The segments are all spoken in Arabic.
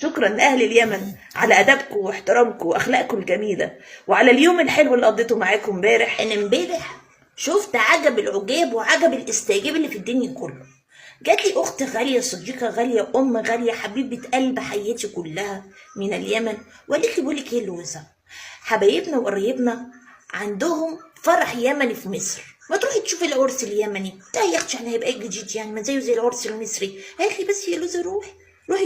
شكرا لأهل اليمن على أدبكم واحترامكم وأخلاقكم الجميلة، وعلى اليوم الحلو اللي قضيته معاكم امبارح. انا امبارح شفت عجب العجاب وعجب الاستعجاب اللي في الدنيا كله. جات لي اخت غاليه، صديقه غاليه، ام غاليه، حبيبه قلب حياتي كلها من اليمن، وقالت لي بقول لك ايه لوزه، حبايبنا وقرايبنا عندهم فرح يمني في مصر، ما تروحي تشوفي العرس اليمني ده يا اختي، يعني هيبقى ايه جديد يعني، ما زيه زي العرس المصري. قالت لي بس يا لوزه روحي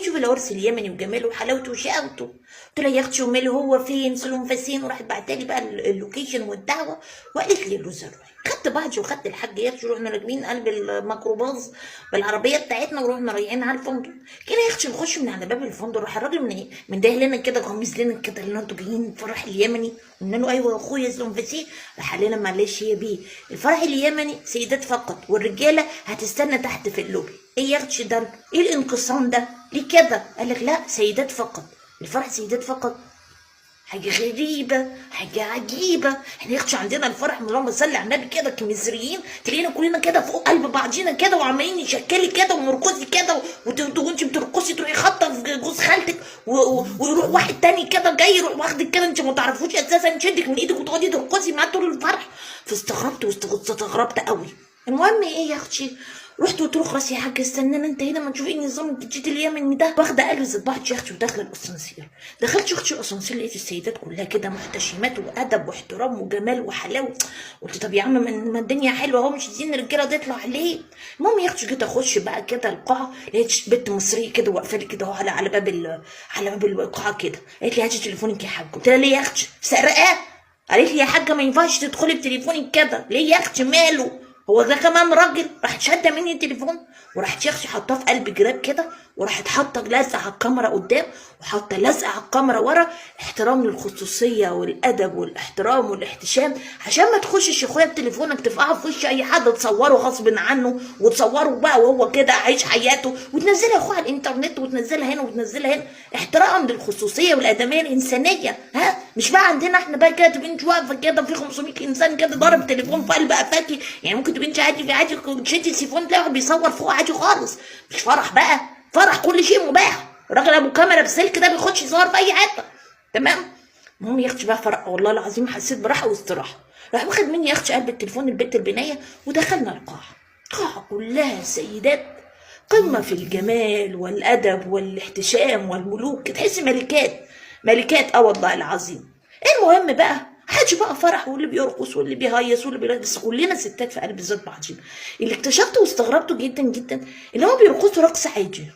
شوفي العرس اليمني وجماله وحلاوته وشقاوته. قلت لها يا اختي وماله، هو فين سلوم فاسين؟ وراحت بعتالي بقى اللوكيشن والدعوه، وقالت لي يا لوزه روحي. خدت بعضي وخدت الحاج يا اختي، رحنا راكبين قلب الميكروباص بالعربيه بتاعتنا ورحنا رايحين على الفندق. كده يا اختي نخش من على باب الفندق، راح الراجل من ده لنا كده غميز لنا كده، اللي انتوا جايين الفرح اليمني؟ قلنا له ايوه يا اخويا سلوم فاسين. راح قال لنا معلش يا بيه، الفرح اليمني سيدات فقط، والرجاله هتستنى تحت في اللوبي. ايه يا اختي ده؟ ايه الانقسام ده؟ ليه كده؟ قال لك لا سيدات فقط، الفرح سيدات فقط. حاجة غريبة، حاجة عجيبة. احنا ياختي عندنا الفرح اللهم صل على النبي كده كمصريين تلاقينا كلنا كده فوق قلب بعضينا كده وعمالين نشكلي كده ونرقصي كده، وانت بترقصي تروحي خابطه في جوز خالتك ويروح واحد تاني كده جاي يروح واخدك كده انت ما تعرفوش اساسا، يشدك من ايدك وتقعدي ترقصي معاه طول الفرح. فاستغربت واستغربت قوي. المهم ايه يا اختي، رحت قلت له خلاص يا حاج استنانا انت هنا ما تشوفي ايه نظام الجديد اليمني ده. واخده قلب زباحه يا اختي وداخله الاسانسير. دخلت يا اختي الاسانسير لقيت السيدات كلها كده محتشمات وادب واحترام وجمال وحلاوه. قلت طب يا عم ما الدنيا حلوه اهو، مش عايزين الرجاله تطلع عليه. المهم يا اختي جيت اخش بقى كده القاعه، لقيت بنت مصريه كده واقفه لي كده اهو على باب القاعه كده. قالت لي هاتي تليفونك يا حاج. قلت لها ليه يا اختي سرقاه؟ قالت لي يا حاجه ما ينفعش تدخلي بتليفونك كده. ليه يا اختي ماله؟ هو ده كمان راجل؟ راحت شاده مني التليفون وراحت يا اختي حطاه في قلب جراب كده، وراحت حاطه لزقه على الكاميرا قدام وحاطه لزقه على الكاميرا ورا، احترام للخصوصيه والادب والاحترام والاحتشام، عشان ما تخشش يا اخويا بتليفونك تفقعه في وش اي حد تصوره غصب عنه، وتصوره بقى وهو كده عايش حياته وتنزلها يا اخويا على الانترنت وتنزلها هنا وتنزلها هنا. احترام للخصوصيه والادميه الانسانيه. ها مش بقى عندنا احنا بقى كده تبقى انت واقفه كده في 500 انسان كده ضارب تليفون في قلب قفاكي، يعني ممكن تبقى انت عادي تشدي التليفون تلاقي واحد بيصور فوق عادي خالص. مش فرح بقى، فرح كل شيء مباح، الراجل ابو كاميرا بسلك ده بيخش يصور في اي حته. تمام. المهم يا اختي بقى فرح والله العظيم حسيت براحه واستراحه. راح واخد مني يا اختي قلب التليفون البت البنيه ودخلنا القاعه. القاعه كلها سيدات قمه في الجمال والادب والاحتشام والملوك، تحسي ملكات والله العظيم. المهم بقى حاجه بقى فرح، واللي بيرقص واللي بيهيص واللي بيرقص، بس كلنا ستات في قلب ذات بعضين. اللي اكتشفته واستغربته جدا جدا ان هم بيرقصوا رقص عادي.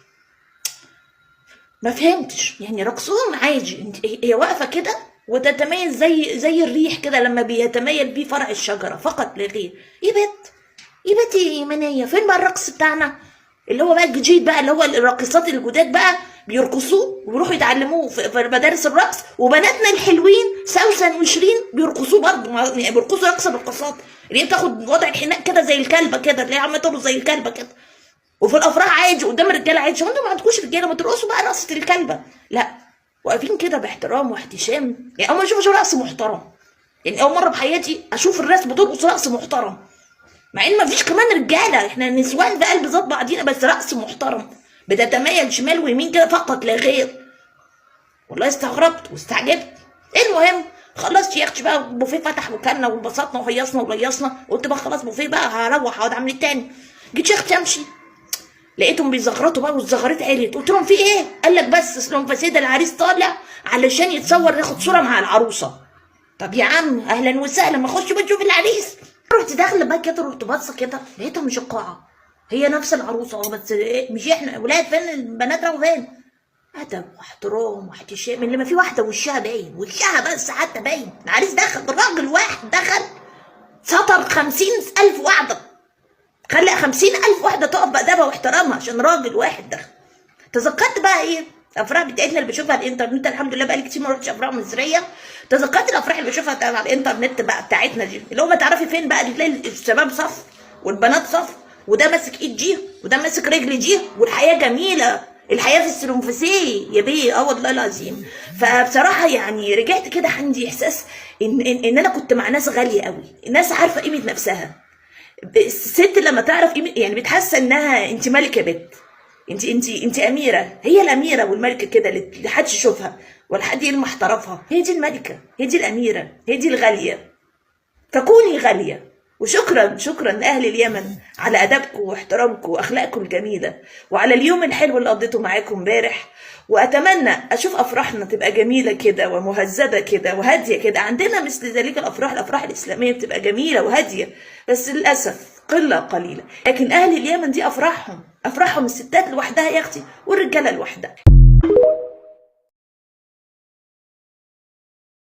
ما فهمتش يعني رقصهم عادي، هي واقفه كده وتتميز زي الريح كده لما بيتميل بيه فرع الشجره فقط لا غير. يا بت يا ايمانيه، فين بقى الرقص بتاعنا اللي هو بقى الجديد بقى، اللي هو الراقصات الجداد بقى بيرقصوه ويروحوا يتعلموه في مدارس الرقص، وبناتنا الحلوين سوسن وشيرين بيرقصوه برضه، يعني بيرقصوا رقصه بالرقصات اللي هي بتاخد وضع الحناء كده زي الكلبه كده، تلاقيها عماله ترقص زي الكلبه كده. وفي الافراح عادي قدام الرجاله عادي، انتوا ما عندكوش رجاله ما ترقصوا بقى رقصه الكلبه، لا واقفين كده باحترام واحتشام. يعني اول ما اشوف رقص محترم، يعني اول مره بحياتي اشوف الناس بترقص رقص محترم، مع ان مفيش كمان رجاله، احنا نسوان في قلب ذات بعضينا، بس رقص محترم بتتميل شمال ويمين كده فقط لا غير. والله استغربت واستعجبت. المهم خلصت يا اختي بقى، البوفيه فتح وكلنا وانبسطنا وهيصنا وليصنا، قلت بقى خلاص بوفيه بقى هروح اقعد اعمل التاني. جيت يا اختي امشي لقيتهم بيزغرطوا بقى والزغاريت عليت. قلت لهم في ايه؟ قال لك بس اصل فسيد العريس طالع علشان يتصور ياخد صوره مع العروسه. طب يا عم اهلا وسهلا، ما اخش بشوف العريس. رحت داخله بقى كده، رحت باصه كده لقيتها مش القاعه، هي نفس العروسه بس مش احنا ولاد، فين البنات راحوا فين؟ ادب واحترام واحتشام اللي ما في واحده وشها باين، وشها بس حتى باين. العريس دخل، راجل واحد دخل سطر 50,000 واحده، خلق 50,000 واحده تقف بأدبها واحترامها عشان راجل واحد دخل. تذكرت بقى ايه الافراح بتاعتنا اللي بشوفها على الانترنت، الحمد لله بقالي كتير ما رحتش افراح مصريه. تذكرت الافراح اللي بشوفها على الانترنت بقى بتاعتنا دي، اللي هو ما تعرفي فين بقى، تلاقي الشباب صف والبنات صف، وده ماسك ايد جيه وده ماسك رجل جيه، والحياه جميله، الحياه في السلومفسيه يا بيه. والله العظيم. فبصراحه يعني رجعت كده عندي احساس ان انا كنت مع ناس غاليه قوي، ناس عارفه قيمه نفسها. الست لما تعرف قيمه يعني بتحس انها انت ملكه بيت، انت اميره، هي الاميره والملكه كده اللي حدش يشوفها ولا حد يلمح طرفها. هي دي الملكه، هي دي الاميره، هي دي الغاليه. فكوني غاليه. وشكرا شكرا لاهل اليمن على ادبكم واحترامكم واخلاقكم الجميله، وعلى اليوم الحلو اللي قضيته معاكم امبارح. واتمنى اشوف افراحنا تبقى جميله كده ومهذبه كده وهاديه كده. عندنا مثل ذلك الافراح الاسلاميه بتبقى جميله وهاديه، بس للاسف قله قليله. لكن اهل اليمن دي افراحهم الستات لوحدها يا اختي والرجاله لوحدها.